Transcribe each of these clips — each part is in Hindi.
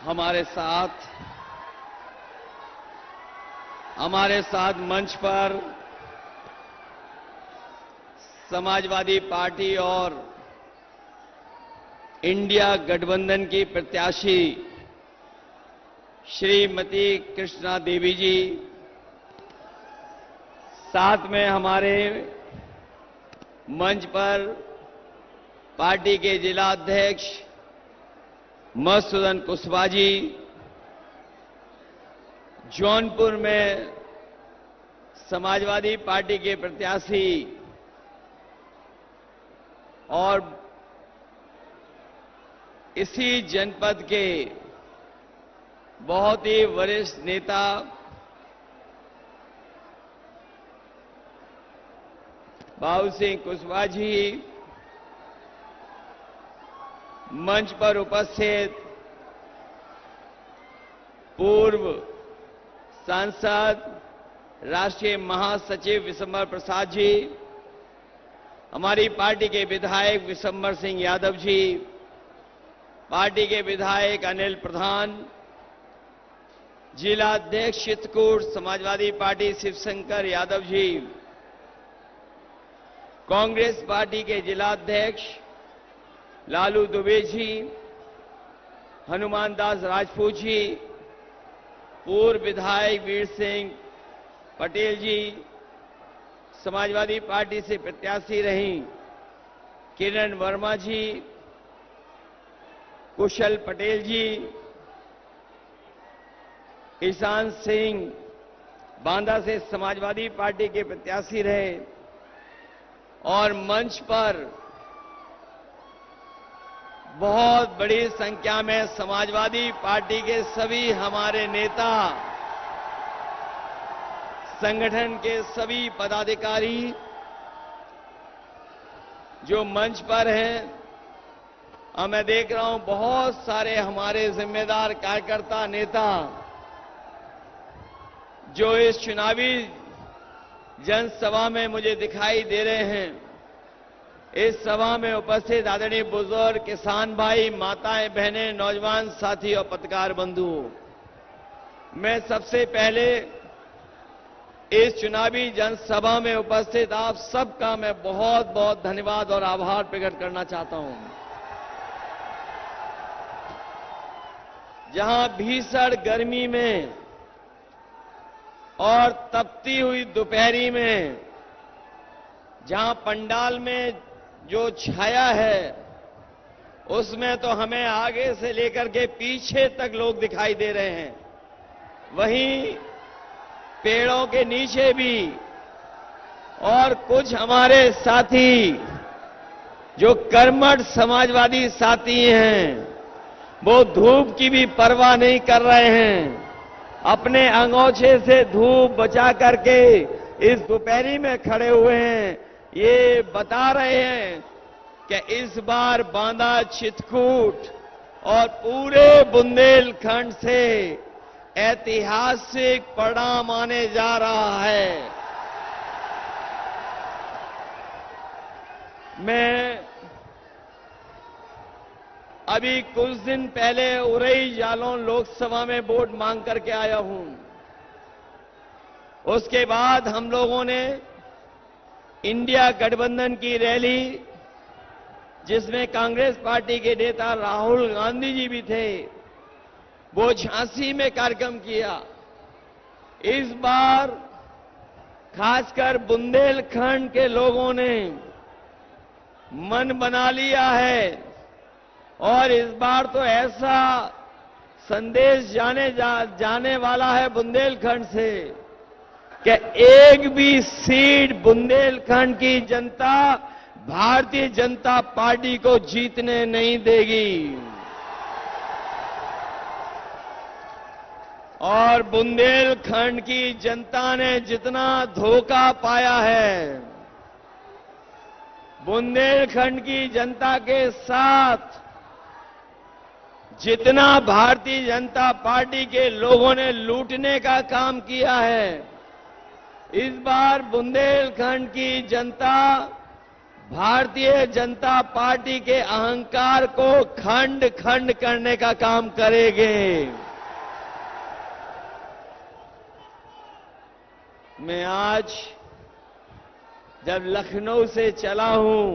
हमारे साथ मंच पर समाजवादी पार्टी और इंडिया गठबंधन की प्रत्याशी श्रीमती कृष्णा देवी जी, साथ में हमारे मंच पर पार्टी के जिला अध्यक्ष मधुसूदन कुशवाहा जी, जौनपुर में समाजवादी पार्टी के प्रत्याशी और इसी जनपद के बहुत ही वरिष्ठ नेता बाबू सिंह कुशवाहा जी, मंच पर उपस्थित पूर्व सांसद राष्ट्रीय महासचिव विशंबर प्रसाद जी, हमारी पार्टी के विधायक विशंबर सिंह यादव जी, पार्टी के विधायक अनिल प्रधान, जिला अध्यक्ष चित्रकूट समाजवादी पार्टी शिवशंकर यादव जी, कांग्रेस पार्टी के जिला अध्यक्ष लालू दुबे जी, हनुमान दास राजपूत जी, पूर्व विधायक वीर सिंह पटेल जी, समाजवादी पार्टी से प्रत्याशी रहीं किरण वर्मा जी, कुशल पटेल जी, ईशान सिंह बांदा से समाजवादी पार्टी के प्रत्याशी रहे और मंच पर बहुत बड़ी संख्या में समाजवादी पार्टी के सभी हमारे नेता, संगठन के सभी पदाधिकारी जो मंच पर हैं, और मैं देख रहा हूं बहुत सारे हमारे जिम्मेदार कार्यकर्ता नेता जो इस चुनावी जनसभा में मुझे दिखाई दे रहे हैं। इस सभा में उपस्थित आदरणीय बुजुर्ग, किसान भाई, माताएं, बहनें, नौजवान साथी और पत्रकार बंधु, मैं सबसे पहले इस चुनावी जनसभा में उपस्थित आप सबका मैं बहुत बहुत धन्यवाद और आभार प्रकट करना चाहता हूं। जहां भीषण गर्मी में और तपती हुई दोपहरी में, जहां पंडाल में जो छाया है उसमें तो हमें आगे से लेकर के पीछे तक लोग दिखाई दे रहे हैं, वहीं पेड़ों के नीचे भी और कुछ हमारे साथी जो कर्मठ समाजवादी साथी हैं वो धूप की भी परवाह नहीं कर रहे हैं, अपने अंगोछे से धूप बचा करके इस दोपहरी में खड़े हुए हैं। ये बता रहे हैं कि इस बार बांदा, चित्रकूट और पूरे बुंदेलखंड से ऐतिहासिक परिणाम आने जा रहा है। मैं अभी कुछ दिन पहले उरई जालौन लोकसभा में वोट मांग करके आया हूं। उसके बाद हम लोगों ने इंडिया गठबंधन की रैली, जिसमें कांग्रेस पार्टी के नेता राहुल गांधी जी भी थे, वो झांसी में कार्यक्रम किया। इस बार खासकर बुंदेलखंड के लोगों ने मन बना लिया है और इस बार तो ऐसा संदेश जाने वाला है बुंदेलखंड से कि एक भी सीट बुंदेलखंड की जनता भारतीय जनता पार्टी को जीतने नहीं देगी। और बुंदेलखंड की जनता ने जितना धोखा पाया है, बुंदेलखंड की जनता के साथ जितना भारतीय जनता पार्टी के लोगों ने लूटने का काम किया है, इस बार बुंदेलखंड की जनता भारतीय जनता पार्टी के अहंकार को खंड खंड करने का काम करेंगे। मैं आज जब लखनऊ से चला हूं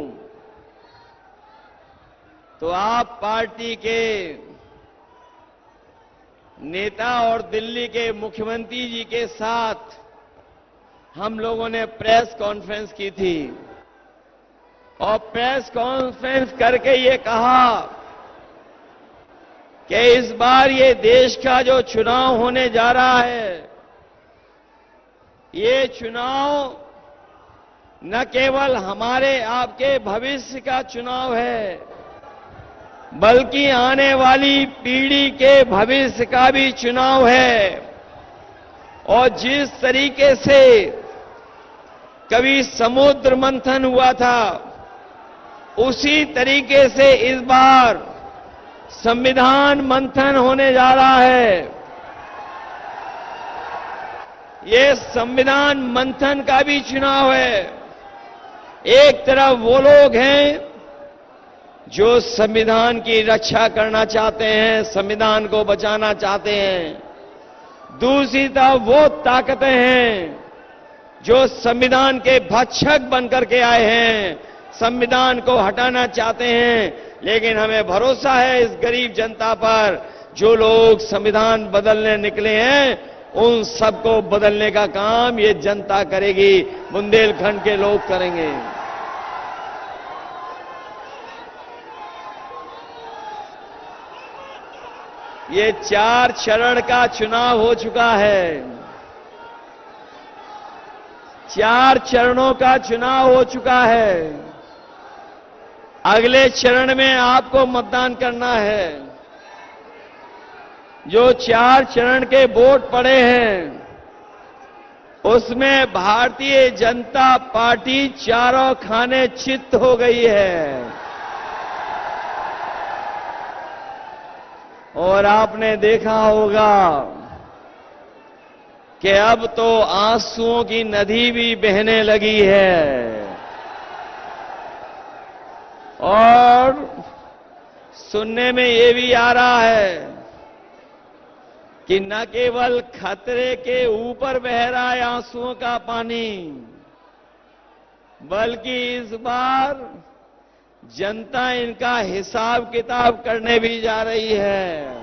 तो आप पार्टी के नेता और दिल्ली के मुख्यमंत्री जी के साथ हम लोगों ने प्रेस कॉन्फ्रेंस की थी और प्रेस कॉन्फ्रेंस करके ये कहा कि इस बार ये देश का जो चुनाव होने जा रहा है, ये चुनाव न केवल हमारे आपके भविष्य का चुनाव है, बल्कि आने वाली पीढ़ी के भविष्य का भी चुनाव है। और जिस तरीके से कभी समुद्र मंथन हुआ था, उसी तरीके से इस बार संविधान मंथन होने जा रहा है। ये संविधान मंथन का भी चुनाव है। एक तरफ वो लोग हैं जो संविधान की रक्षा करना चाहते हैं, संविधान को बचाना चाहते हैं, दूसरी तरफ वो ताकतें हैं जो संविधान के भक्षक बनकर के आए हैं, संविधान को हटाना चाहते हैं। लेकिन हमें भरोसा है इस गरीब जनता पर, जो लोग संविधान बदलने निकले हैं, उन सबको बदलने का काम ये जनता करेगी, बुंदेलखंड के लोग करेंगे। ये 4 चरण का चुनाव हो चुका है। 4 चरणों का चुनाव हो चुका है। अगले चरण में आपको मतदान करना है। जो 4 चरण के वोट पड़े हैं, उसमें भारतीय जनता पार्टी चारों खाने चित्त हो गई है। और आपने देखा होगा कि अब तो आंसुओं की नदी भी बहने लगी है। और सुनने में ये भी आ रहा है कि न केवल खतरे के ऊपर बह रहा है आंसुओं का पानी, बल्कि इस बार जनता इनका हिसाब किताब करने भी जा रही है।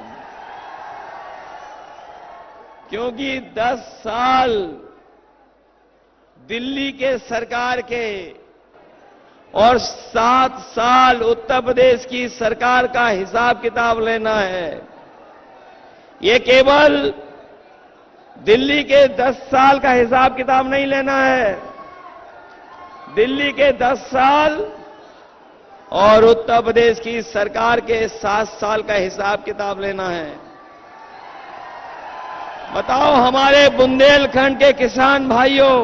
क्योंकि 10 साल दिल्ली के सरकार के और 7 साल उत्तर प्रदेश की सरकार का हिसाब किताब लेना है। ये केवल दिल्ली के 10 साल का हिसाब किताब नहीं लेना है, दिल्ली के 10 साल और उत्तर प्रदेश की सरकार के 7 साल का हिसाब किताब लेना है। बताओ हमारे बुंदेलखंड के किसान भाइयों,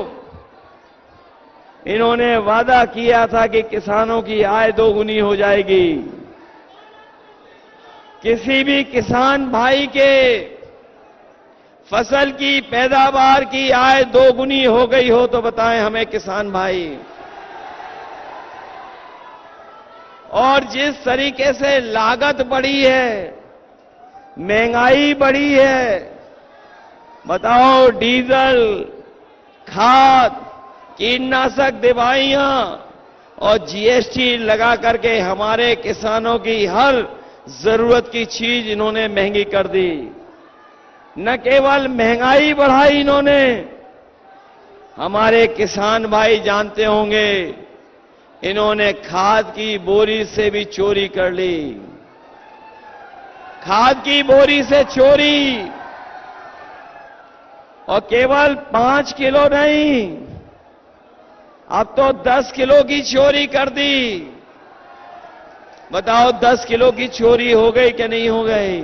इन्होंने वादा किया था कि किसानों की आय 2 गुनी हो जाएगी। किसी भी किसान भाई के फसल की पैदावार की आय 2 गुनी हो गई हो तो बताएं हमें किसान भाई। और जिस तरीके से लागत बढ़ी है, महंगाई बढ़ी है, बताओ डीजल, खाद, कीटनाशक दवाइयां और जीएसटी लगा करके हमारे किसानों की हर जरूरत की चीज इन्होंने महंगी कर दी। न केवल महंगाई बढ़ाई इन्होंने, हमारे किसान भाई जानते होंगे, इन्होंने खाद की बोरी से भी चोरी कर ली। खाद की बोरी से चोरी, और केवल 5 किलो नहीं, अब तो 10 किलो की चोरी कर दी। बताओ 10 किलो की चोरी हो गई कि नहीं हो गई?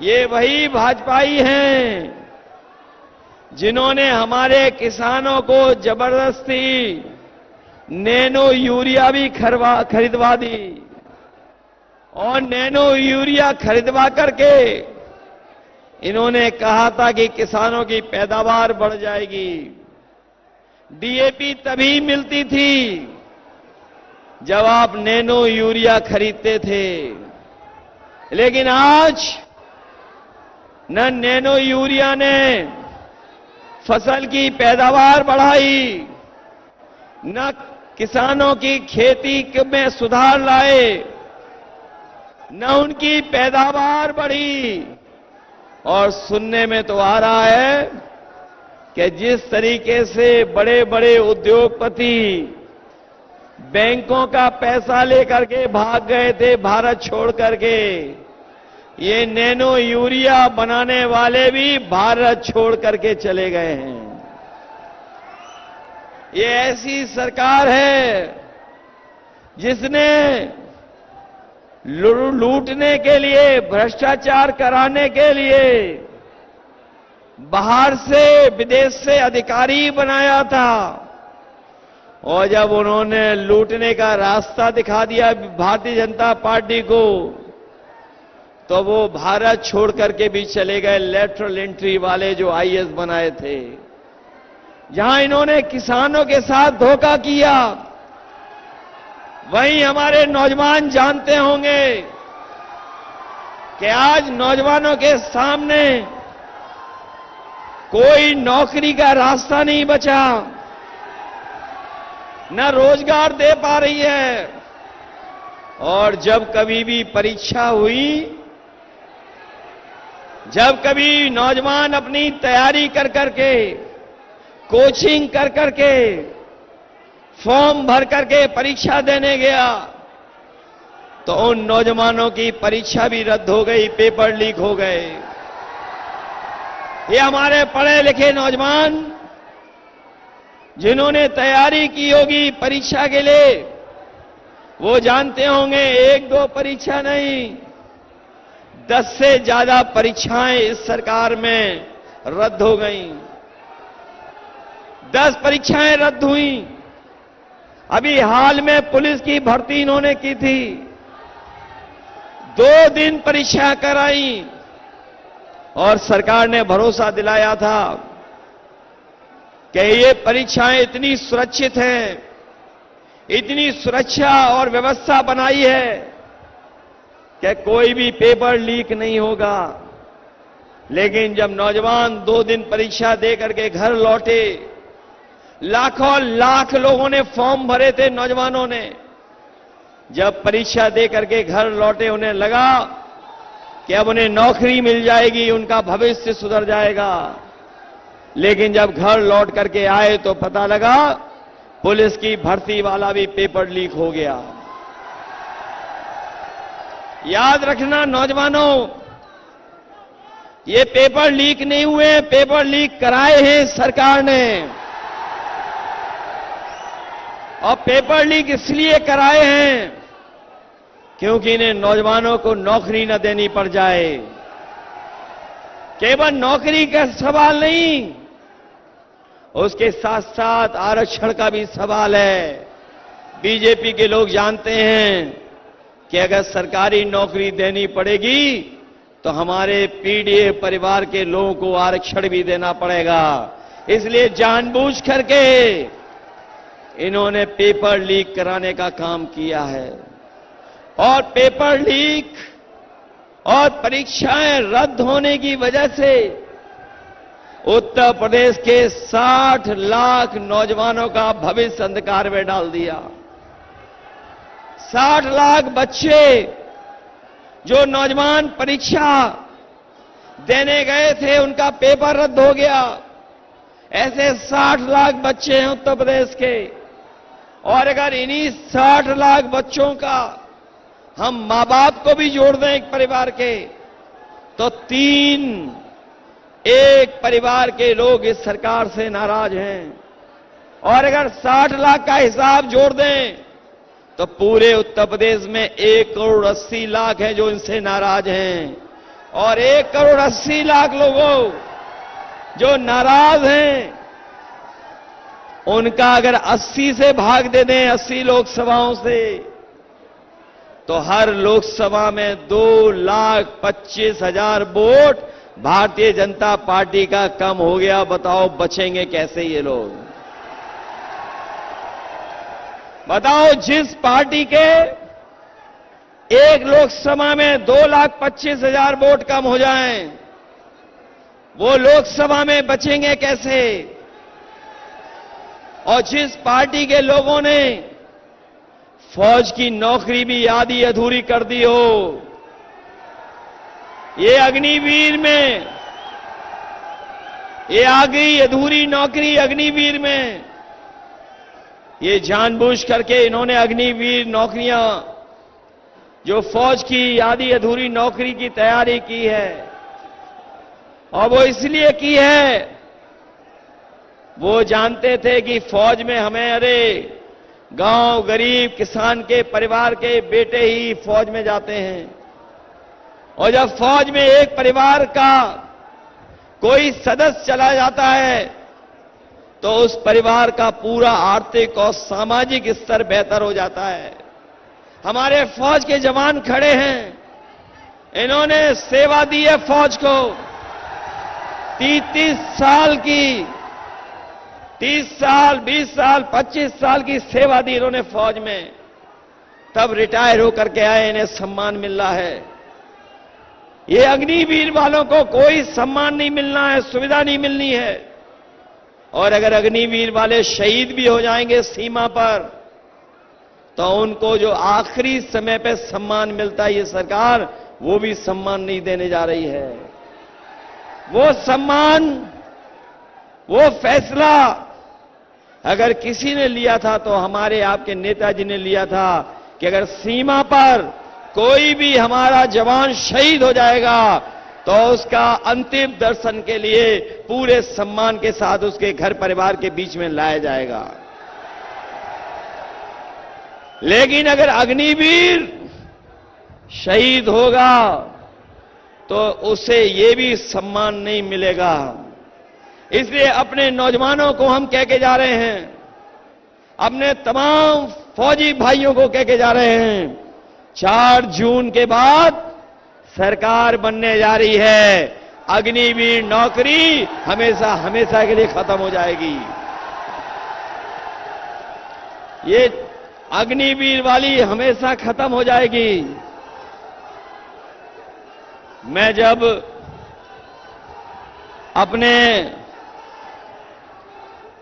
ये वही भाजपाई हैं जिन्होंने हमारे किसानों को जबरदस्ती नैनो यूरिया भी खरीदवा दी, और नैनो यूरिया खरीदवा करके इन्होंने कहा था कि किसानों की पैदावार बढ़ जाएगी। डीएपी तभी मिलती थी जब आप नैनो यूरिया खरीदते थे, लेकिन आज न नैनो यूरिया ने फसल की पैदावार बढ़ाई, न किसानों की खेती में सुधार लाए, न उनकी पैदावार बढ़ी। और सुनने में तो आ रहा है कि जिस तरीके से बड़े बड़े उद्योगपति बैंकों का पैसा लेकर के भाग गए थे भारत छोड़ करके, ये नैनो यूरिया बनाने वाले भी भारत छोड़ करके चले गए हैं। ये ऐसी सरकार है जिसने लूटने के लिए, भ्रष्टाचार कराने के लिए बाहर से, विदेश से अधिकारी बनाया था, और जब उन्होंने लूटने का रास्ता दिखा दिया भारतीय जनता पार्टी को, तो वो भारत छोड़ करके भी चले गए। लेटरल एंट्री वाले जो आईएएस बनाए थे, जहां इन्होंने किसानों के साथ धोखा किया, वहीं हमारे नौजवान जानते होंगे कि आज नौजवानों के सामने कोई नौकरी का रास्ता नहीं बचा, न रोजगार दे पा रही है। और जब कभी भी परीक्षा हुई, जब कभी नौजवान अपनी तैयारी कर करके, कोचिंग कर करके, फॉर्म भर करके परीक्षा देने गया, तो उन नौजवानों की परीक्षा भी रद्द हो गई, पेपर लीक हो गए। ये हमारे पढ़े लिखे नौजवान जिन्होंने तैयारी की होगी परीक्षा के लिए, वो जानते होंगे एक दो परीक्षा नहीं, 10 से ज्यादा परीक्षाएं इस सरकार में रद्द हो गईं। 10 परीक्षाएं रद्द हुई। अभी हाल में पुलिस की भर्ती इन्होंने की थी, 2 दिन परीक्षा कराई, और सरकार ने भरोसा दिलाया था कि ये परीक्षाएं इतनी सुरक्षित हैं, इतनी सुरक्षा और व्यवस्था बनाई है कि कोई भी पेपर लीक नहीं होगा। लेकिन जब नौजवान 2 दिन परीक्षा दे करके घर लौटे, लाखों लाख लोगों ने फॉर्म भरे थे, नौजवानों ने जब परीक्षा दे करके घर लौटे, उन्हें लगा कि अब उन्हें नौकरी मिल जाएगी, उनका भविष्य सुधर जाएगा। लेकिन जब घर लौट करके आए तो पता लगा पुलिस की भर्ती वाला भी पेपर लीक हो गया। याद रखना नौजवानों, ये पेपर लीक नहीं हुए, पेपर लीक कराए हैं सरकार ने। और पेपर लीक इसलिए कराए हैं क्योंकि इन्हें नौजवानों को नौकरी न देनी पड़ जाए। केवल नौकरी का सवाल नहीं, उसके साथ साथ आरक्षण का भी सवाल है। बीजेपी के लोग जानते हैं कि अगर सरकारी नौकरी देनी पड़ेगी तो हमारे पीडीए परिवार के लोगों को आरक्षण भी देना पड़ेगा। इसलिए जानबूझ करके इन्होंने पेपर लीक कराने का काम किया है। और पेपर लीक और परीक्षाएं रद्द होने की वजह से उत्तर प्रदेश के 60 लाख नौजवानों का भविष्य अंधकार में डाल दिया। 60 लाख बच्चे जो नौजवान परीक्षा देने गए थे, उनका पेपर रद्द हो गया। ऐसे 60 लाख बच्चे हैं उत्तर प्रदेश के। और अगर इन्हीं 60 लाख बच्चों का हम मां बाप को भी जोड़ दें एक परिवार के, तो 3 एक परिवार के लोग इस सरकार से नाराज हैं। और अगर 60 लाख का हिसाब जोड़ दें तो पूरे उत्तर प्रदेश में 1 करोड़ 80 लाख हैं जो इनसे नाराज हैं। और 1 करोड़ 80 लाख लोगों जो नाराज हैं, उनका अगर 80 से भाग दे दें, 80 लोकसभाओं से, तो हर लोकसभा में 2,25,000 वोट भारतीय जनता पार्टी का कम हो गया। बताओ बचेंगे कैसे ये लोग? बताओ, जिस पार्टी के एक लोकसभा में 2,25,000 वोट कम हो जाएं, वो लोकसभा में बचेंगे कैसे? और जिस पार्टी के लोगों ने फौज की नौकरी भी आधी अधूरी कर दी हो, ये अग्निवीर में, ये आधी अधूरी नौकरी अग्निवीर में, ये जानबूझ करके इन्होंने अग्निवीर नौकरियां, जो फौज की आधी अधूरी नौकरी की तैयारी की है, और वो इसलिए की है, वो जानते थे कि फौज में हमें, अरे गांव गरीब किसान के परिवार के बेटे ही फौज में जाते हैं, और जब फौज में एक परिवार का कोई सदस्य चला जाता है तो उस परिवार का पूरा आर्थिक और सामाजिक स्तर बेहतर हो जाता है। हमारे फौज के जवान खड़े हैं, इन्होंने सेवा दी है फौज को, 30 साल की, 30 साल, 20 साल, 25 साल की सेवा दी इन्होंने फौज में, तब रिटायर होकर के आए, इन्हें सम्मान मिल रहा है। ये अग्निवीर वालों को कोई सम्मान नहीं मिलना है, सुविधा नहीं मिलनी है, और अगर अग्निवीर वाले शहीद भी हो जाएंगे सीमा पर, तो उनको जो आखिरी समय पे सम्मान मिलता है, ये सरकार वो भी सम्मान नहीं देने जा रही है। वो सम्मान, वो फैसला अगर किसी ने लिया था तो हमारे आपके नेताजी ने लिया था कि अगर सीमा पर कोई भी हमारा जवान शहीद हो जाएगा तो उसका अंतिम दर्शन के लिए पूरे सम्मान के साथ उसके घर परिवार के बीच में लाया जाएगा। लेकिन अगर अग्निवीर शहीद होगा तो उसे ये भी सम्मान नहीं मिलेगा। इसलिए अपने नौजवानों को हम कह के जा रहे हैं, अपने तमाम फौजी भाइयों को कह के जा रहे हैं, 4 जून के बाद सरकार बनने जा रही है, अग्निवीर नौकरी हमेशा हमेशा के लिए खत्म हो जाएगी। ये अग्निवीर वाली हमेशा खत्म हो जाएगी। मैं जब अपने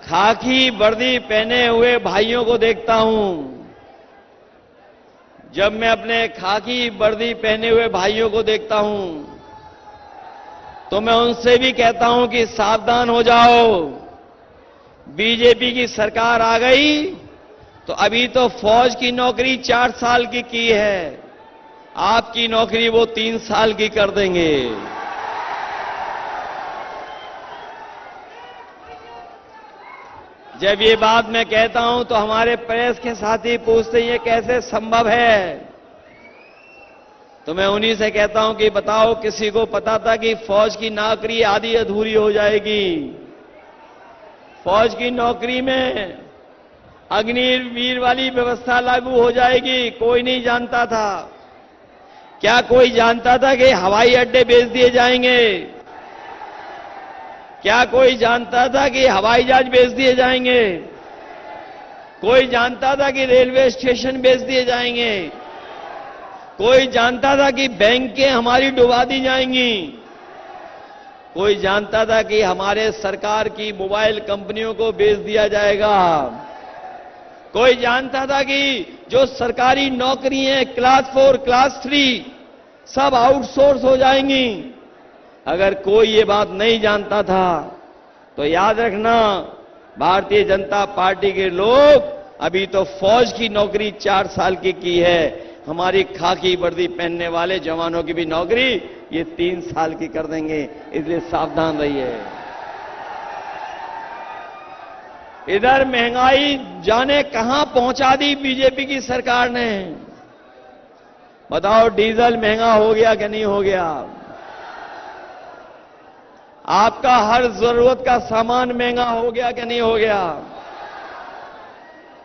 खाकी वर्दी पहने हुए भाइयों को देखता हूं, जब मैं अपने खाकी वर्दी पहने हुए भाइयों को देखता हूं, तो मैं उनसे भी कहता हूं कि सावधान हो जाओ, बीजेपी की सरकार आ गई तो अभी तो फौज की नौकरी 4 साल की है, आपकी नौकरी वो 3 साल की कर देंगे। जब ये बात मैं कहता हूं तो हमारे प्रेस के साथी पूछते हैं ये कैसे संभव है, तो मैं उन्हीं से कहता हूं कि बताओ, किसी को पता था कि फौज की नौकरी आधी अधूरी हो जाएगी? फौज की नौकरी में अग्निवीर वाली व्यवस्था लागू हो जाएगी? कोई नहीं जानता था। क्या कोई जानता था कि हवाई अड्डे बेच दिए जाएंगे? क्या कोई जानता था कि हवाई जहाज बेच दिए जाएंगे? कोई जानता था कि रेलवे स्टेशन बेच दिए जाएंगे? कोई जानता था कि बैंकें हमारी डुबा दी जाएंगी? कोई जानता था कि हमारे सरकार की मोबाइल कंपनियों को बेच दिया जाएगा? कोई जानता था कि जो सरकारी नौकरी हैं क्लास 4, क्लास 3 सब आउटसोर्स हो जाएंगी? अगर कोई ये बात नहीं जानता था तो याद रखना, भारतीय जनता पार्टी के लोग अभी तो फौज की नौकरी 4 साल की है, हमारी खाकी वर्दी पहनने वाले जवानों की भी नौकरी ये 3 साल की कर देंगे। इसलिए सावधान रहिए। इधर महंगाई जाने कहां पहुंचा दी बीजेपी की सरकार ने। बताओ, डीजल महंगा हो गया कि नहीं हो गया? आपका हर जरूरत का सामान महंगा हो गया कि नहीं हो गया?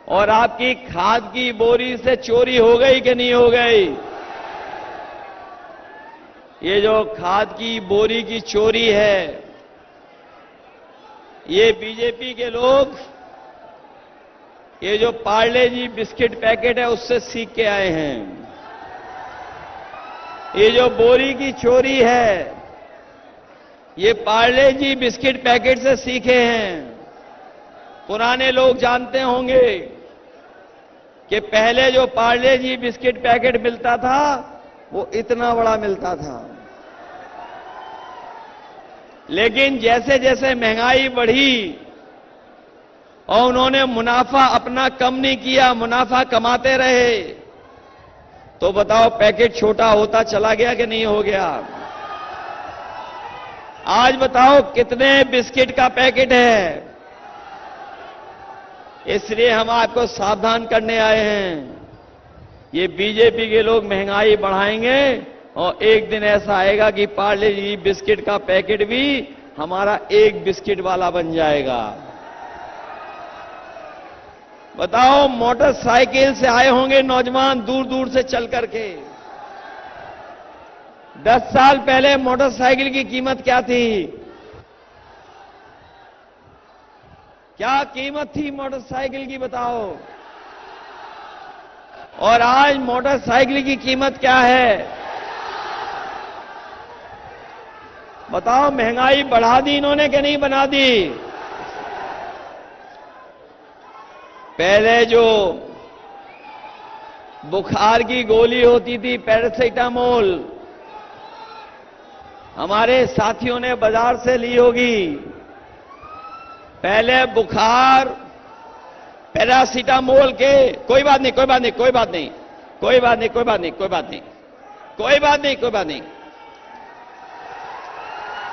और आपकी खाद की बोरी से चोरी हो गई कि नहीं हो गई? ये जो खाद की बोरी की चोरी है, ये बीजेपी के लोग ये जो पार्ले जी बिस्किट पैकेट है उससे सीख के आए हैं। ये जो बोरी की चोरी है ये पार्ले जी बिस्किट पैकेट से सीखे हैं। पुराने लोग जानते होंगे कि पहले जो पार्ले जी बिस्किट पैकेट मिलता था वो इतना बड़ा मिलता था, लेकिन जैसे जैसे महंगाई बढ़ी और उन्होंने मुनाफा अपना कम नहीं किया, मुनाफा कमाते रहे, तो बताओ पैकेट छोटा होता चला गया कि नहीं हो गया? आज बताओ कितने बिस्किट का पैकेट है? इसलिए हम आपको सावधान करने आए हैं। ये बीजेपी के लोग महंगाई बढ़ाएंगे और एक दिन ऐसा आएगा कि पार्ले जी बिस्किट का पैकेट भी हमारा एक बिस्किट वाला बन जाएगा। बताओ, मोटरसाइकिल से आए होंगे नौजवान दूर दूर से चल करके। 10 साल पहले मोटरसाइकिल की कीमत क्या थी? क्या कीमत थी मोटरसाइकिल की बताओ? और आज मोटरसाइकिल की कीमत क्या है? बताओ, महंगाई बढ़ा दी इन्होंने कि नहीं बना दी? पहले जो बुखार की गोली होती थी पैरासिटामोल, हमारे साथियों ने बाजार से ली होगी। पहले बुखार पैरासिटामोल के, कोई बात नहीं, कोई बात नहीं, कोई बात नहीं, कोई बात नहीं, कोई बात नहीं, कोई बात नहीं, कोई बात नहीं, कोई बात नहीं,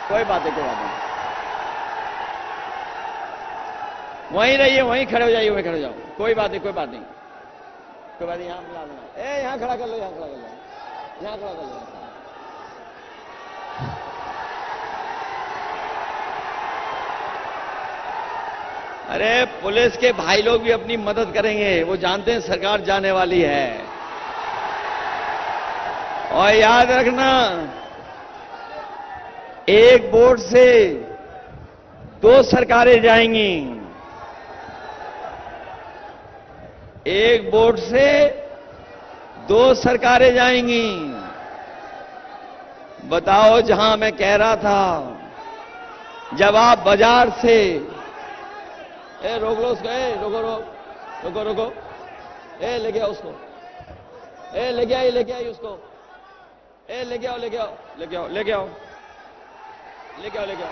कोई बात नहीं, कोई बात नहीं। वहीं रहिए, वहीं खड़े हो जाइए, वहीं खड़े हो जाओ, कोई बात नहीं, कोई बात नहीं, कोई बात नहीं। यहां मिला देना, यहां खड़ा कर लो, यहां खड़ा कर लो, यहां खड़ा कर लो। अरे पुलिस के भाई लोग भी अपनी मदद करेंगे, वो जानते हैं सरकार जाने वाली है। और याद रखना, एक वोट से 2 सरकारें जाएंगी, एक वोट से 2 सरकारें जाएंगी। बताओ, जहां मैं कह रहा था जब आप बाजार से, रोक लो उसको, रोको रोको रोको रोको, लेके आओ उसको, लेके आई उसको, लेके आओ, लेके आओ, लेके आओ, लेके आओ, लेके आओ, लेके आओ।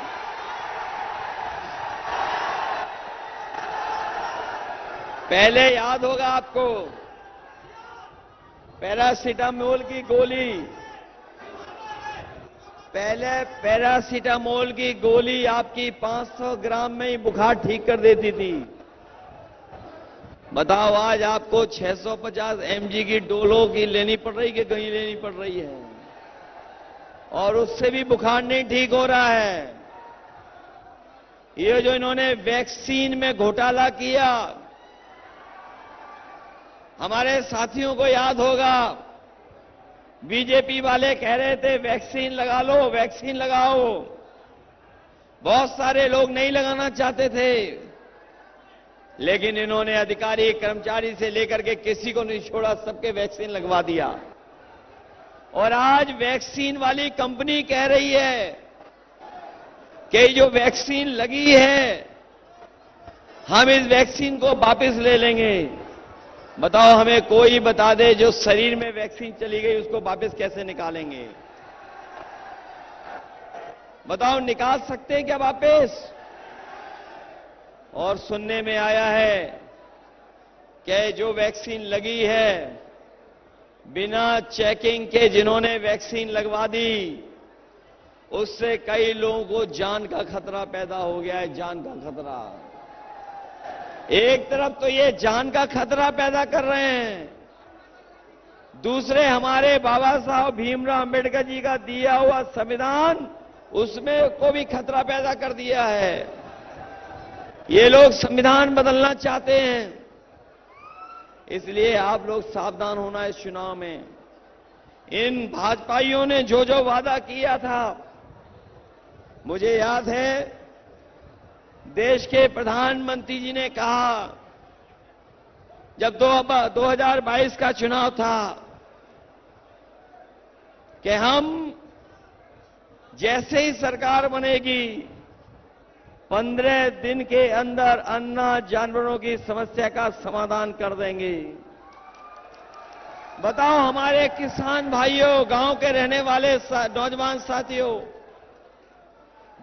पहले याद होगा आपको, पैरासिटामोल की गोली, पहले पैरासिटामोल की गोली आपकी 500 ग्राम में ही बुखार ठीक कर देती थी। बताओ, आज आपको 650 mg की डोलो की लेनी पड़ रही कि कहीं लेनी पड़ रही है, और उससे भी बुखार नहीं ठीक हो रहा है। ये जो इन्होंने वैक्सीन में घोटाला किया, हमारे साथियों को याद होगा, बीजेपी वाले कह रहे थे वैक्सीन लगा लो, वैक्सीन लगाओ। बहुत सारे लोग नहीं लगाना चाहते थे, लेकिन इन्होंने अधिकारी कर्मचारी से लेकर के किसी को नहीं छोड़ा, सबके वैक्सीन लगवा दिया। और आज वैक्सीन वाली कंपनी कह रही है कि जो वैक्सीन लगी है हम इस वैक्सीन को वापस ले लेंगे। बताओ, हमें कोई बता दे, जो शरीर में वैक्सीन चली गई उसको वापस कैसे निकालेंगे? बताओ, निकाल सकते हैं क्या वापस? और सुनने में आया है कि जो वैक्सीन लगी है, बिना चेकिंग के जिन्होंने वैक्सीन लगवा दी, उससे कई लोगों को जान का खतरा पैदा हो गया है, जान का खतरा। एक तरफ तो ये जान का खतरा पैदा कर रहे हैं, दूसरे हमारे बाबा साहब भीमराव अंबेडकर जी का दिया हुआ संविधान, उसमें को भी खतरा पैदा कर दिया है। ये लोग संविधान बदलना चाहते हैं, इसलिए आप लोग सावधान होना इस चुनाव में। इन भाजपाइयों ने जो जो वादा किया था, मुझे याद है देश के प्रधानमंत्री जी ने कहा जब 2022 का चुनाव था कि हम जैसे ही सरकार बनेगी 15 दिन के अंदर अन्ना जानवरों की समस्या का समाधान कर देंगे। बताओ हमारे किसान भाइयों, गांव के रहने वाले नौजवान साथियों,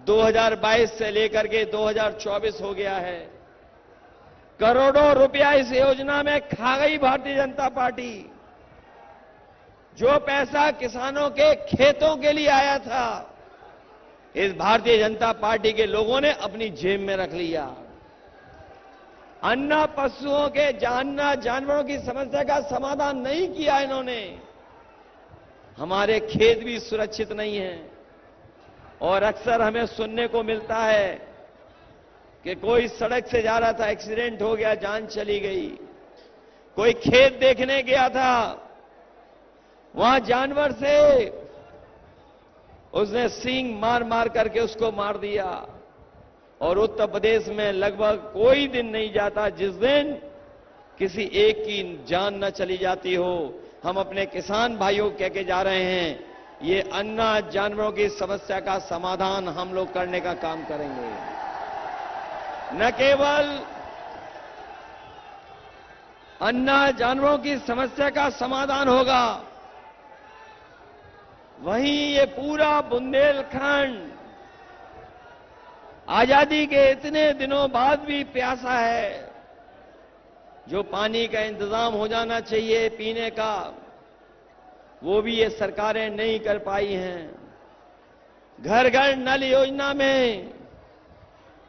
2022 से लेकर के 2024 हो गया है। करोड़ों रुपया इस योजना में खा गई भारतीय जनता पार्टी। जो पैसा किसानों के खेतों के लिए आया था, इस भारतीय जनता पार्टी के लोगों ने अपनी जेब में रख लिया। अन्ना पशुओं के अन्ना जानवरों की समस्या का समाधान नहीं किया इन्होंने। हमारे खेत भी सुरक्षित नहीं हैं और अक्सर हमें सुनने को मिलता है कि कोई सड़क से जा रहा था, एक्सीडेंट हो गया, जान चली गई। कोई खेत देखने गया था, वहां जानवर से उसने सींग मार मार करके उसको मार दिया। और उत्तर प्रदेश में लगभग कोई दिन नहीं जाता जिस दिन किसी एक की जान न चली जाती हो। हम अपने किसान भाइयों को कह के जा रहे हैं, ये अन्ना जानवरों की समस्या का समाधान हम लोग करने का काम करेंगे। न केवल अन्ना जानवरों की समस्या का समाधान होगा, वहीं ये पूरा बुंदेलखंड आजादी के इतने दिनों बाद भी प्यासा है। जो पानी का इंतजाम हो जाना चाहिए पीने का, वो भी ये सरकारें नहीं कर पाई हैं। घर घर नल योजना में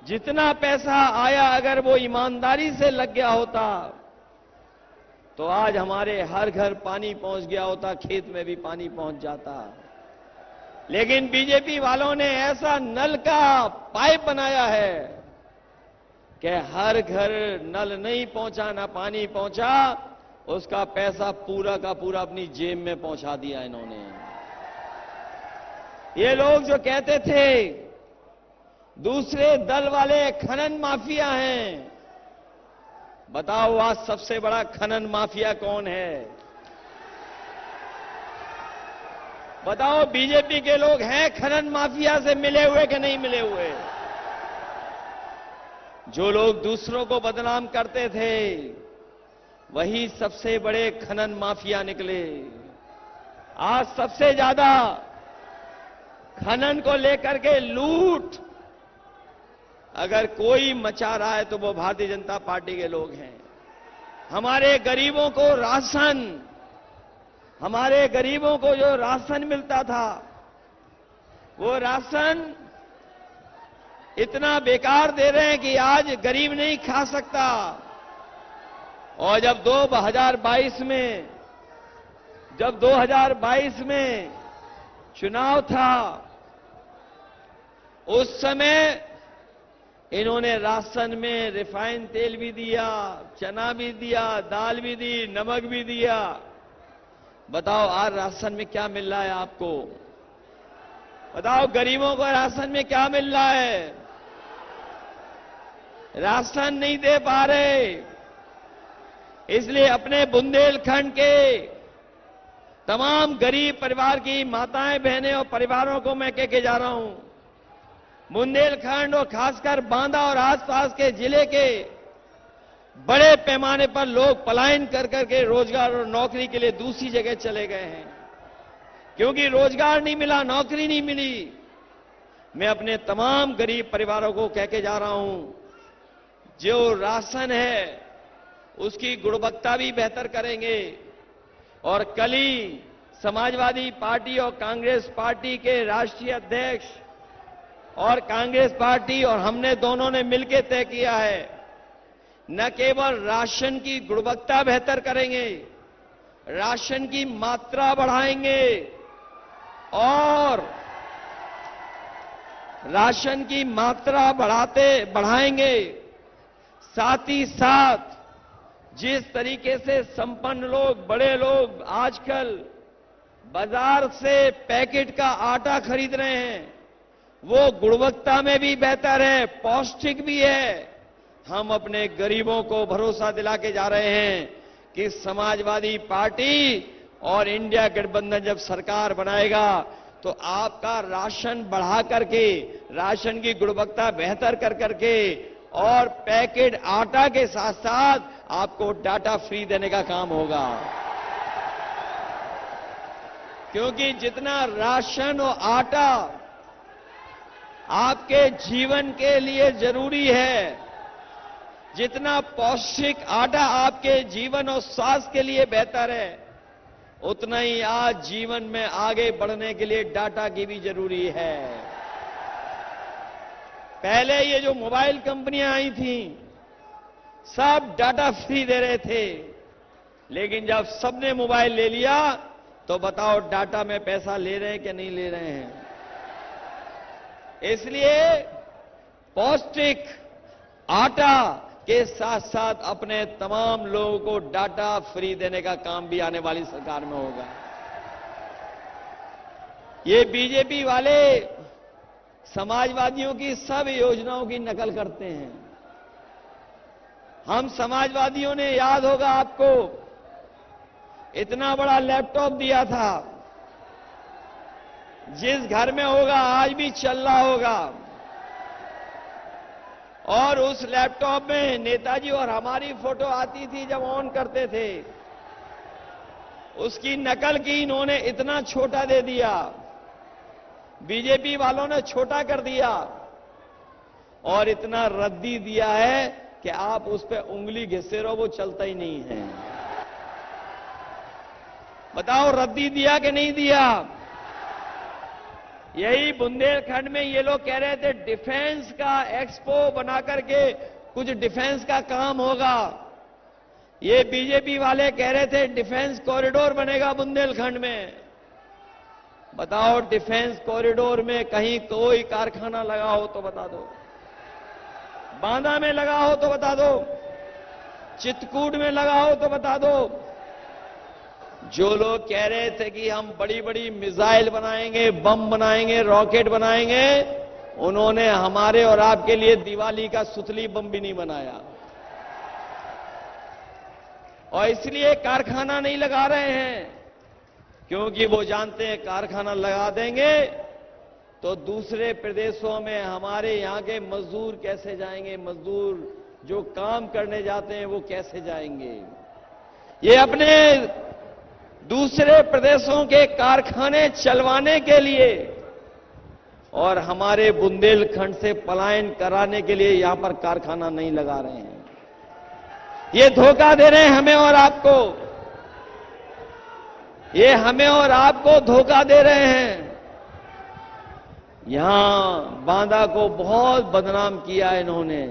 जितना पैसा आया, अगर वो ईमानदारी से लग गया होता तो आज हमारे हर घर पानी पहुंच गया होता, खेत में भी पानी पहुंच जाता। लेकिन बीजेपी वालों ने ऐसा नल का पाइप बनाया है कि हर घर नल नहीं पहुंचा, ना पानी पहुंचा, उसका पैसा पूरा का पूरा अपनी जेब में पहुंचा दिया इन्होंने। ये लोग जो कहते थे दूसरे दल वाले खनन माफिया हैं, बताओ आज सबसे बड़ा खनन माफिया कौन है? बताओ बीजेपी के लोग हैं खनन माफिया से मिले हुए कि नहीं मिले हुए? जो लोग दूसरों को बदनाम करते थे, वही सबसे बड़े खनन माफिया निकले। आज सबसे ज्यादा खनन को लेकर के लूट अगर कोई मचा रहा है तो वो भारतीय जनता पार्टी के लोग हैं। हमारे गरीबों को राशन, हमारे गरीबों को जो राशन मिलता था, वो राशन इतना बेकार दे रहे हैं कि आज गरीब नहीं खा सकता। और जब 2022 में चुनाव था, उस समय इन्होंने राशन में रिफाइंड तेल भी दिया, चना भी दिया, दाल भी दी, नमक भी दिया। बताओ आज राशन में क्या मिल रहा है आपको? बताओ गरीबों को राशन में क्या मिल रहा है? राशन नहीं दे पा रहे। इसलिए अपने बुंदेलखंड के तमाम गरीब परिवार की माताएं, बहनें और परिवारों को मैं कह के जा रहा हूं, बुंदेलखंड और खासकर बांदा और आसपास के जिले के बड़े पैमाने पर लोग पलायन कर करके रोजगार और नौकरी के लिए दूसरी जगह चले गए हैं, क्योंकि रोजगार नहीं मिला, नौकरी नहीं मिली। मैं अपने तमाम गरीब परिवारों को कह के जा रहा हूं, जो राशन है उसकी गुणवत्ता भी बेहतर करेंगे। और कल ही समाजवादी पार्टी और कांग्रेस पार्टी के राष्ट्रीय अध्यक्ष और कांग्रेस पार्टी और हमने दोनों ने मिलकर तय किया है, न केवल राशन की गुणवत्ता बेहतर करेंगे, राशन की मात्रा बढ़ाएंगे और राशन की मात्रा बढ़ाएंगे। साथ ही साथ जिस तरीके से संपन्न लोग, बड़े लोग आजकल बाजार से पैकेट का आटा खरीद रहे हैं, वो गुणवत्ता में भी बेहतर है, पौष्टिक भी है, हम अपने गरीबों को भरोसा दिला के जा रहे हैं कि समाजवादी पार्टी और इंडिया गठबंधन जब सरकार बनाएगा तो आपका राशन बढ़ा करके, राशन की गुणवत्ता बेहतर कर करके और पैकेट आटा के साथ साथ आपको डाटा फ्री देने का काम होगा। क्योंकि जितना राशन और आटा आपके जीवन के लिए जरूरी है, जितना पौष्टिक आटा आपके जीवन और स्वास्थ्य के लिए बेहतर है, उतना ही आज जीवन में आगे बढ़ने के लिए डाटा की भी जरूरी है। पहले ये जो मोबाइल कंपनियां आई थी, सब डाटा फ्री दे रहे थे, लेकिन जब सबने मोबाइल ले लिया तो बताओ डाटा में पैसा ले रहे हैं कि नहीं ले रहे हैं। इसलिए पौष्टिक आटा के साथ साथ अपने तमाम लोगों को डाटा फ्री देने का काम भी आने वाली सरकार में होगा। ये बीजेपी वाले समाजवादियों की सब योजनाओं की नकल करते हैं। हम समाजवादियों ने, याद होगा आपको, इतना बड़ा लैपटॉप दिया था, जिस घर में होगा आज भी चल रहा होगा, और उस लैपटॉप में नेताजी और हमारी फोटो आती थी जब ऑन करते थे। उसकी नकल की इन्होंने, इतना छोटा दे दिया, बीजेपी वालों ने छोटा कर दिया और इतना रद्दी दिया है कि आप उस पर उंगली घिसे रहो, वो चलता ही नहीं है। बताओ रद्दी दिया कि नहीं दिया? यही बुंदेलखंड में ये लोग कह रहे थे डिफेंस का एक्सपो बना करके कुछ डिफेंस का काम होगा। ये बीजेपी वाले कह रहे थे डिफेंस कॉरिडोर बनेगा बुंदेलखंड में। बताओ डिफेंस कॉरिडोर में कहीं कोई कारखाना लगा हो तो बता दो, बांदा में लगा हो तो बता दो, चित्रकूट में लगा हो तो बता दो। जो लोग कह रहे थे कि हम बड़ी बड़ी मिसाइल बनाएंगे, बम बनाएंगे, रॉकेट बनाएंगे, उन्होंने हमारे और आपके लिए दिवाली का सुतली बम भी नहीं बनाया। और इसलिए कारखाना नहीं लगा रहे हैं क्योंकि वो जानते हैं कारखाना लगा देंगे तो दूसरे प्रदेशों में हमारे यहां के मजदूर कैसे जाएंगे, मजदूर जो काम करने जाते हैं वो कैसे जाएंगे। ये अपने दूसरे प्रदेशों के कारखाने चलवाने के लिए और हमारे बुंदेलखंड से पलायन कराने के लिए यहां पर कारखाना नहीं लगा रहे हैं। ये धोखा दे रहे हैं हमें और आपको, ये हमें और आपको धोखा दे रहे हैं। यहां बांदा को बहुत बदनाम किया इन्होंने।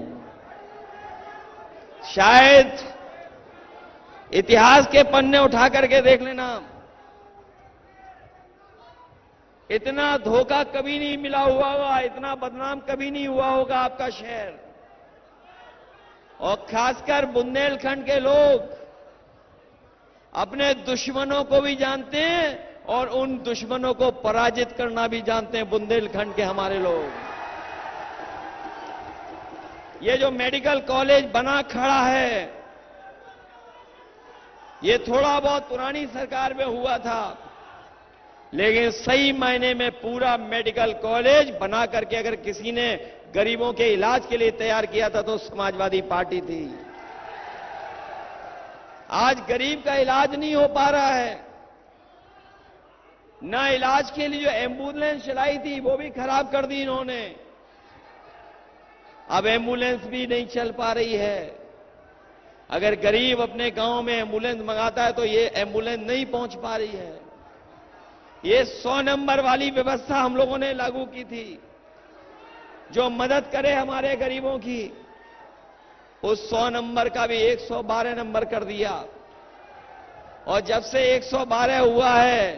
शायद इतिहास के पन्ने उठा करके देख लेना, इतना धोखा कभी नहीं मिला हुआ होगा, इतना बदनाम कभी नहीं हुआ होगा आपका शहर। और खासकर बुंदेलखंड के लोग अपने दुश्मनों को भी जानते हैं और उन दुश्मनों को पराजित करना भी जानते हैं बुंदेलखंड के हमारे लोग। ये जो मेडिकल कॉलेज बना खड़ा है, ये थोड़ा बहुत पुरानी सरकार में हुआ था, लेकिन सही मायने में पूरा मेडिकल कॉलेज बना करके अगर किसी ने गरीबों के इलाज के लिए तैयार किया था तो समाजवादी पार्टी थी। आज गरीब का इलाज नहीं हो पा रहा है। ना इलाज के लिए जो एम्बुलेंस चलाई थी वो भी खराब कर दी इन्होंने। अब एम्बुलेंस भी नहीं चल पा रही है। अगर गरीब अपने गांव में एम्बुलेंस मंगाता है तो ये एम्बुलेंस नहीं पहुंच पा रही है। ये 100 नंबर वाली व्यवस्था हम लोगों ने लागू की थी जो मदद करे हमारे गरीबों की, उस 100 नंबर का भी 112 नंबर कर दिया। और जब से 112 हुआ है,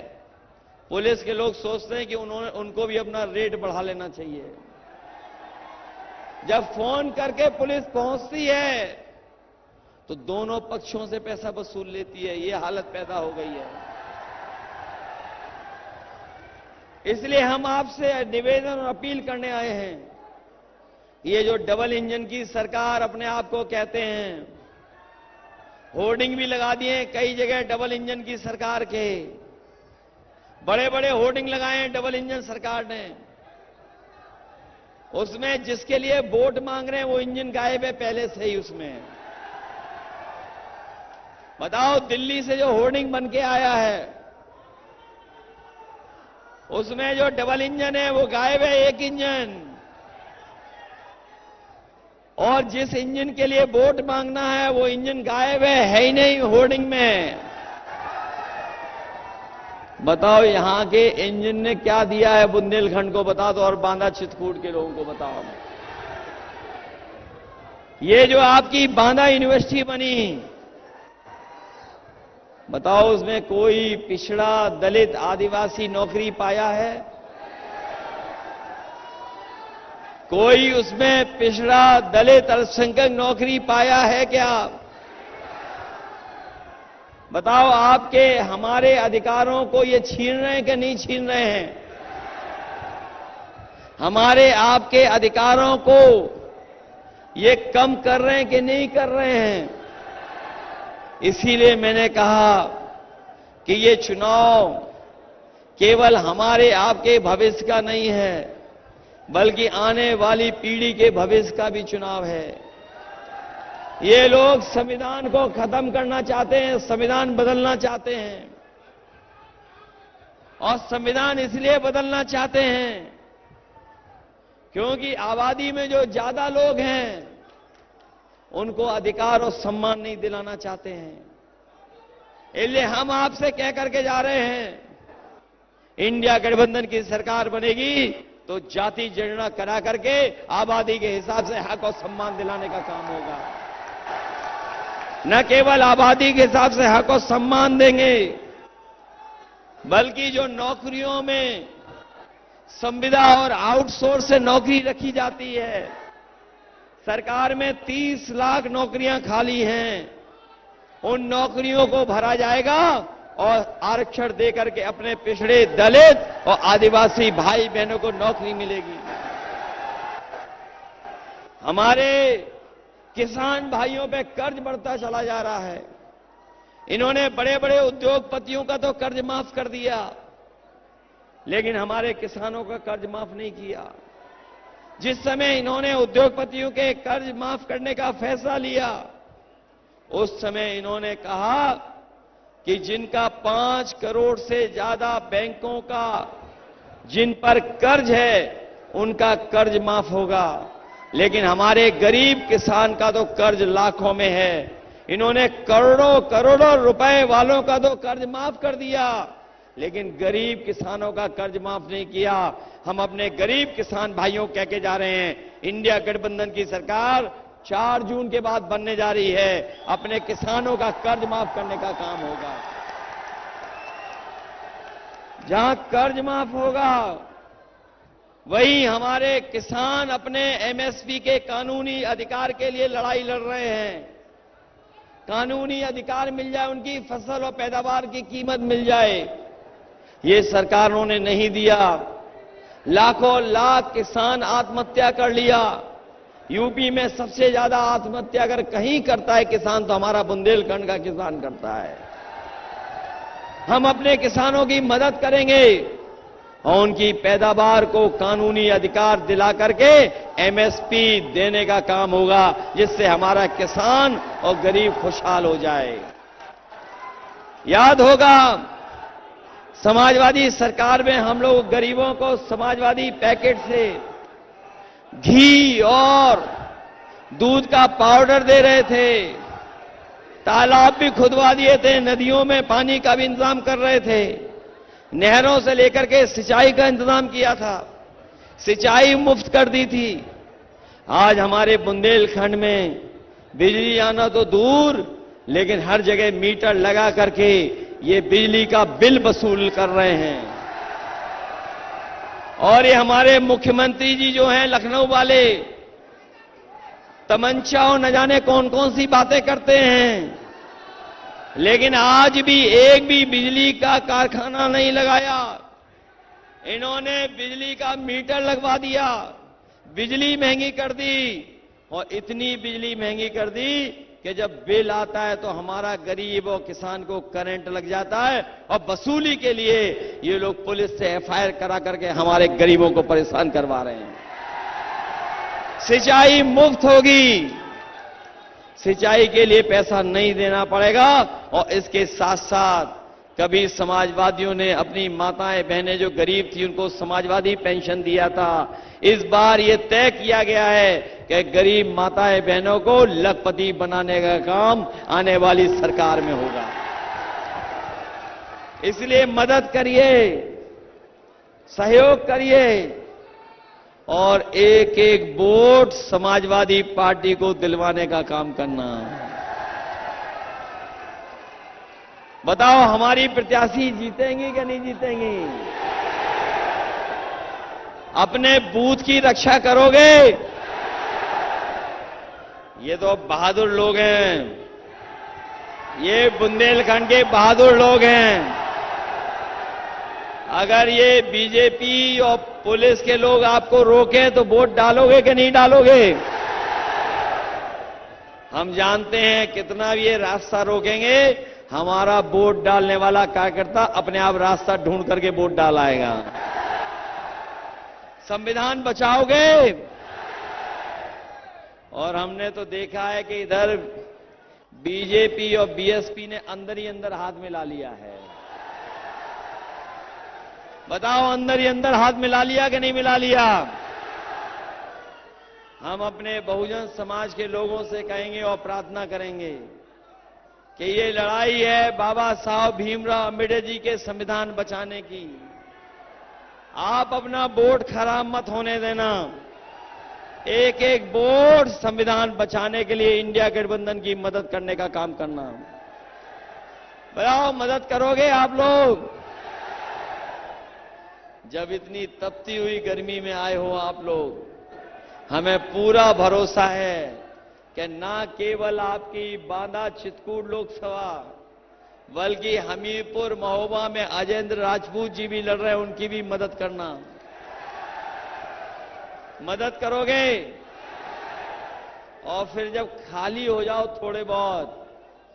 पुलिस के लोग सोचते हैं कि उनको भी अपना रेट बढ़ा लेना चाहिए। जब फोन करके पुलिस पहुंचती है तो दोनों पक्षों से पैसा वसूल लेती है। ये हालत पैदा हो गई है। इसलिए हम आपसे निवेदन और अपील करने आए हैं ये जो डबल इंजन की सरकार अपने आप को कहते हैं, होर्डिंग भी लगा दिए कई जगह डबल इंजन की सरकार के, बड़े बड़े होर्डिंग लगाए हैं डबल इंजन सरकार ने। उसमें जिसके लिए वोट मांग रहे हैं वो इंजन गायब है पहले से ही उसमें। बताओ, दिल्ली से जो होर्डिंग बन के आया है उसमें जो डबल इंजन है वो गायब है, एक इंजन। और जिस इंजन के लिए वोट मांगना है वो इंजन गायब है ही नहीं होर्डिंग में। बताओ, यहां के इंजन ने क्या दिया है बुंदेलखंड को, बता दो, और बांदा चित्रकूट के लोगों को बताओ। ये जो आपकी बांदा यूनिवर्सिटी बनी, बताओ उसमें कोई पिछड़ा, दलित, आदिवासी नौकरी पाया है? कोई उसमें पिछड़ा, दलित, अल्पसंख्यक नौकरी पाया है क्या? बताओ, आपके हमारे अधिकारों को ये छीन रहे हैं कि नहीं छीन रहे हैं? हमारे आपके अधिकारों को ये कम कर रहे हैं कि नहीं कर रहे हैं? इसीलिए मैंने कहा कि ये चुनाव केवल हमारे आपके भविष्य का नहीं है, बल्कि आने वाली पीढ़ी के भविष्य का भी चुनाव है। ये लोग संविधान को खत्म करना चाहते हैं, संविधान बदलना चाहते हैं। और संविधान इसलिए बदलना चाहते हैं क्योंकि आबादी में जो ज्यादा लोग हैं उनको अधिकार और सम्मान नहीं दिलाना चाहते हैं। इसलिए हम आपसे कह करके जा रहे हैं, इंडिया गठबंधन की सरकार बनेगी तो जाति जनगणना करा करके आबादी के हिसाब से हक और सम्मान दिलाने का काम होगा। न केवल आबादी के हिसाब से हक और सम्मान देंगे, बल्कि जो नौकरियों में संविदा और आउटसोर्स से नौकरी रखी जाती है, सरकार में 30 लाख नौकरियां खाली हैं, उन नौकरियों को भरा जाएगा और आरक्षण देकर के अपने पिछड़े, दलित और आदिवासी भाई बहनों को नौकरी मिलेगी। हमारे किसान भाइयों पे कर्ज बढ़ता चला जा रहा है। इन्होंने बड़े बड़े उद्योगपतियों का तो कर्ज माफ कर दिया, लेकिन हमारे किसानों का कर्ज माफ नहीं किया। जिस समय इन्होंने उद्योगपतियों के कर्ज माफ करने का फैसला लिया, उस समय इन्होंने कहा कि जिनका 5 करोड़ से ज्यादा बैंकों का जिन पर कर्ज है उनका कर्ज माफ होगा, लेकिन हमारे गरीब किसान का तो कर्ज लाखों में है। इन्होंने करोड़ों करोड़ों रुपए वालों का तो कर्ज माफ कर दिया, लेकिन गरीब किसानों का कर्ज माफ नहीं किया। हम अपने गरीब किसान भाइयों कह के जा रहे हैं, इंडिया गठबंधन की सरकार 4 जून के बाद बनने जा रही है, अपने किसानों का कर्ज माफ करने का काम होगा। जहां कर्ज माफ होगा वहीं हमारे किसान अपने एमएसपी के कानूनी अधिकार के लिए लड़ाई लड़ रहे हैं। कानूनी अधिकार मिल जाए, उनकी फसल और पैदावार की कीमत मिल जाए, ये सरकारों ने नहीं दिया। लाखों लाख किसान आत्महत्या कर लिया। यूपी में सबसे ज्यादा आत्महत्या अगर कहीं करता है किसान तो हमारा बुंदेलखंड का किसान करता है। हम अपने किसानों की मदद करेंगे और उनकी पैदावार को कानूनी अधिकार दिला करके एमएसपी देने का काम होगा, जिससे हमारा किसान और गरीब खुशहाल हो जाए। याद होगा, समाजवादी सरकार में हम लोग गरीबों को समाजवादी पैकेट से घी और दूध का पाउडर दे रहे थे, तालाब भी खुदवा दिए थे, नदियों में पानी का भी इंतजाम कर रहे थे, नहरों से लेकर के सिंचाई का इंतजाम किया था, सिंचाई मुफ्त कर दी थी। आज हमारे बुंदेलखंड में बिजली आना तो दूर, लेकिन हर जगह मीटर लगा करके ये बिजली का बिल वसूल कर रहे हैं। और ये हमारे मुख्यमंत्री जी जो हैं लखनऊ वाले, तमंचाओं न जाने कौन कौन सी बातें करते हैं, लेकिन आज भी एक भी बिजली का कारखाना नहीं लगाया। इन्होंने बिजली का मीटर लगवा दिया, बिजली महंगी कर दी और इतनी बिजली महंगी कर दी कि जब बिल आता है तो हमारा गरीब और किसान को करंट लग जाता है और वसूली के लिए ये लोग पुलिस से एफआईआर करा करके हमारे गरीबों को परेशान करवा रहे हैं। सिंचाई मुफ्त होगी, सिंचाई के लिए पैसा नहीं देना पड़ेगा और इसके साथ साथ कभी समाजवादियों ने अपनी माताएं बहनें जो गरीब थी उनको समाजवादी पेंशन दिया था। इस बार यह तय किया गया है कि गरीब माताएं बहनों को लखपति बनाने का काम आने वाली सरकार में होगा। इसलिए मदद करिए, सहयोग करिए और एक एक वोट समाजवादी पार्टी को दिलवाने का काम करना। बताओ हमारी प्रत्याशी जीतेंगी कि नहीं जीतेंगी? अपने बूथ की रक्षा करोगे? ये तो बहादुर लोग हैं, ये बुंदेलखंड के बहादुर लोग हैं। अगर ये बीजेपी और पुलिस के लोग आपको रोकें तो वोट डालोगे कि नहीं डालोगे? हम जानते हैं कितना भी ये रास्ता रोकेंगे, हमारा वोट डालने वाला कार्यकर्ता अपने आप रास्ता ढूंढ करके वोट डाल आएगा। संविधान बचाओगे? और हमने तो देखा है कि इधर बीजेपी और बीएसपी ने अंदर ही अंदर हाथ मिला लिया है। बताओ अंदर ही अंदर हाथ मिला लिया कि नहीं मिला लिया? हम अपने बहुजन समाज के लोगों से कहेंगे और प्रार्थना करेंगे कि ये लड़ाई है बाबा साहब भीमराव अम्बेडकर जी के संविधान बचाने की। आप अपना वोट खराब मत होने देना। एक एक वोट संविधान बचाने के लिए इंडिया गठबंधन की मदद करने का काम करना। बताओ मदद करोगे आप लोग? जब इतनी तपती हुई गर्मी में आए हो आप लोग, हमें पूरा भरोसा है कि ना केवल आपकी बांदा चित्रकूट लोकसभा बल्कि हमीरपुर महोबा में अजेंद्र राजपूत जी भी लड़ रहे हैं, उनकी भी मदद करना। मदद करोगे? और फिर जब खाली हो जाओ थोड़े बहुत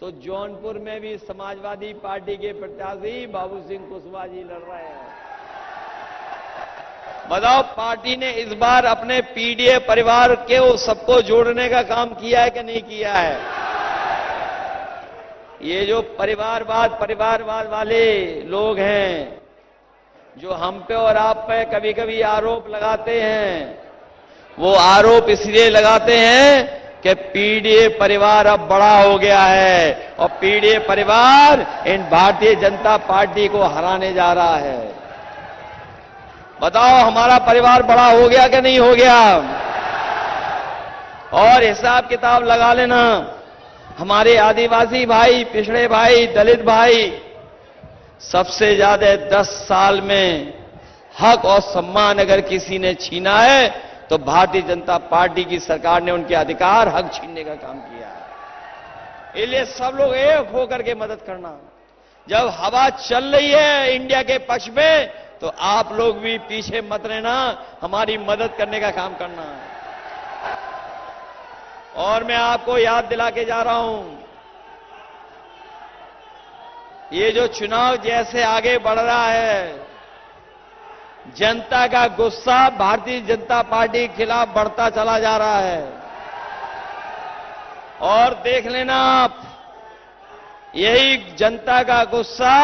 तो जौनपुर में भी समाजवादी पार्टी के प्रत्याशी बाबू सिंह कुशवाहा जी लड़ रहे हैं। बताओ पार्टी ने इस बार अपने पीडीए परिवार के सबको जोड़ने का काम किया है कि नहीं किया है? ये जो परिवारवाद वाले लोग हैं जो हम पे और आप पे कभी कभी आरोप लगाते हैं, वो आरोप इसलिए लगाते हैं कि पीडीए परिवार अब बड़ा हो गया है और पीडीए परिवार इन भारतीय जनता पार्टी को हराने जा रहा है। बताओ हमारा परिवार बड़ा हो गया कि नहीं हो गया? और हिसाब किताब लगा लेना, हमारे आदिवासी भाई, पिछड़े भाई, दलित भाई सबसे ज्यादा 10 साल में हक और सम्मान अगर किसी ने छीना है तो भारतीय जनता पार्टी की सरकार ने उनके अधिकार हक छीनने का काम किया है। इसलिए सब लोग एक होकर के मदद करना। जब हवा चल रही है इंडिया के पक्ष में तो आप लोग भी पीछे मत रहना, हमारी मदद करने का काम करना। और मैं आपको याद दिला के जा रहा हूं, ये जो चुनाव जैसे आगे बढ़ रहा है, जनता का गुस्सा भारतीय जनता पार्टी के खिलाफ बढ़ता चला जा रहा है। और देख लेना आप, यही जनता का गुस्सा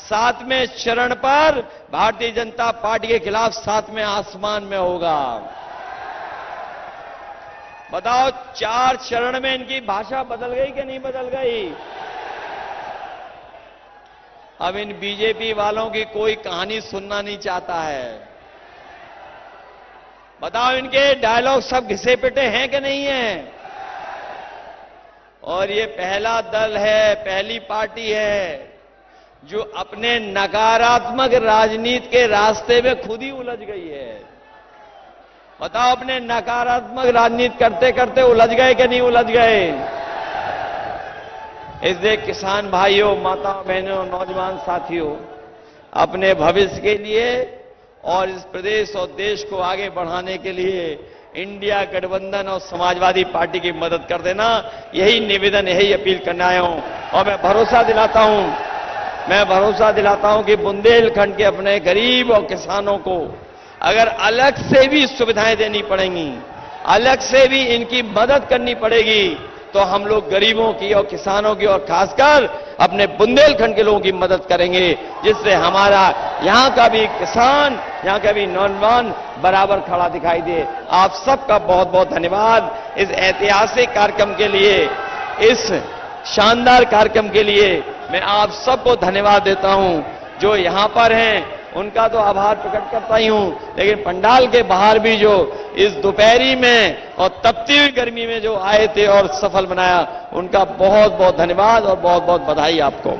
7वें चरण पर भारतीय जनता पार्टी के खिलाफ 7वें आसमान में होगा। बताओ 4 चरण में इनकी भाषा बदल गई कि नहीं बदल गई? अब इन बीजेपी वालों की कोई कहानी सुनना नहीं चाहता है। बताओ इनके डायलॉग सब घिसे पिटे हैं कि नहीं है? और ये पहला दल है, पहली पार्टी है जो अपने नकारात्मक राजनीति के रास्ते में खुद ही उलझ गई है। बताओ अपने नकारात्मक राजनीति करते करते उलझ गए कि नहीं उलझ गए? इसलिए किसान भाइयों, माताओं, बहनों, नौजवान साथियों, अपने भविष्य के लिए और इस प्रदेश और देश को आगे बढ़ाने के लिए इंडिया गठबंधन और समाजवादी पार्टी की मदद कर देना, यही निवेदन, यही अपील करने आया हूं। और मैं भरोसा दिलाता हूं कि बुंदेलखंड के अपने गरीब और किसानों को अगर अलग से भी सुविधाएं देनी पड़ेंगी, अलग से भी इनकी मदद करनी पड़ेगी, तो हम लोग गरीबों की और किसानों की और खासकर अपने बुंदेलखंड के लोगों की मदद करेंगे, जिससे हमारा यहां का भी किसान, यहां का भी नौजवान बराबर खड़ा दिखाई दे। आप सबका बहुत बहुत धन्यवाद इस ऐतिहासिक कार्यक्रम के लिए, इस शानदार कार्यक्रम के लिए मैं आप सबको धन्यवाद देता हूं। जो यहां पर हैं उनका तो आभार प्रकट करता ही हूं, लेकिन पंडाल के बाहर भी जो इस दोपहरी में और तपती हुई गर्मी में जो आए थे और सफल बनाया, उनका बहुत बहुत धन्यवाद और बहुत बहुत बधाई आपको।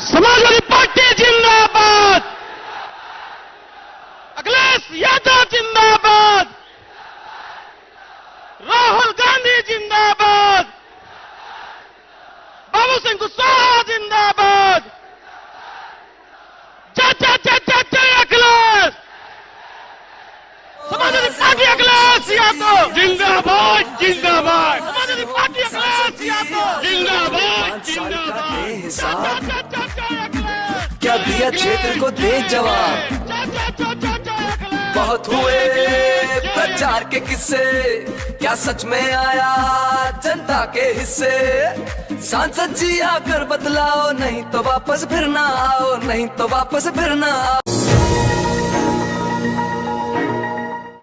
समाजवादी पार्टी जिंदाबाद, अखिलेश यादव जिंदाबाद, राहुल गांधी जिंदाबाद, बाबू सिंह कुशवाहा जिंदाबाद, जय अखिलेश, समाजवादी पार्टी अखिलेश यादव जिंदाबाद, जिंदाबाद, समाजवादी पार्टी अखिलेश यादव जिंदाबाद, जिंदाबाद, क्या दिया क्षेत्र को दे जवाब, बहुत हुए प्रचार के किस्से, क्या सच में आया जनता के हिस्से, सांसद जी आकर बतलाओ, नहीं तो वापस फिर ना आओ, नहीं तो वापस फिर ना आओ।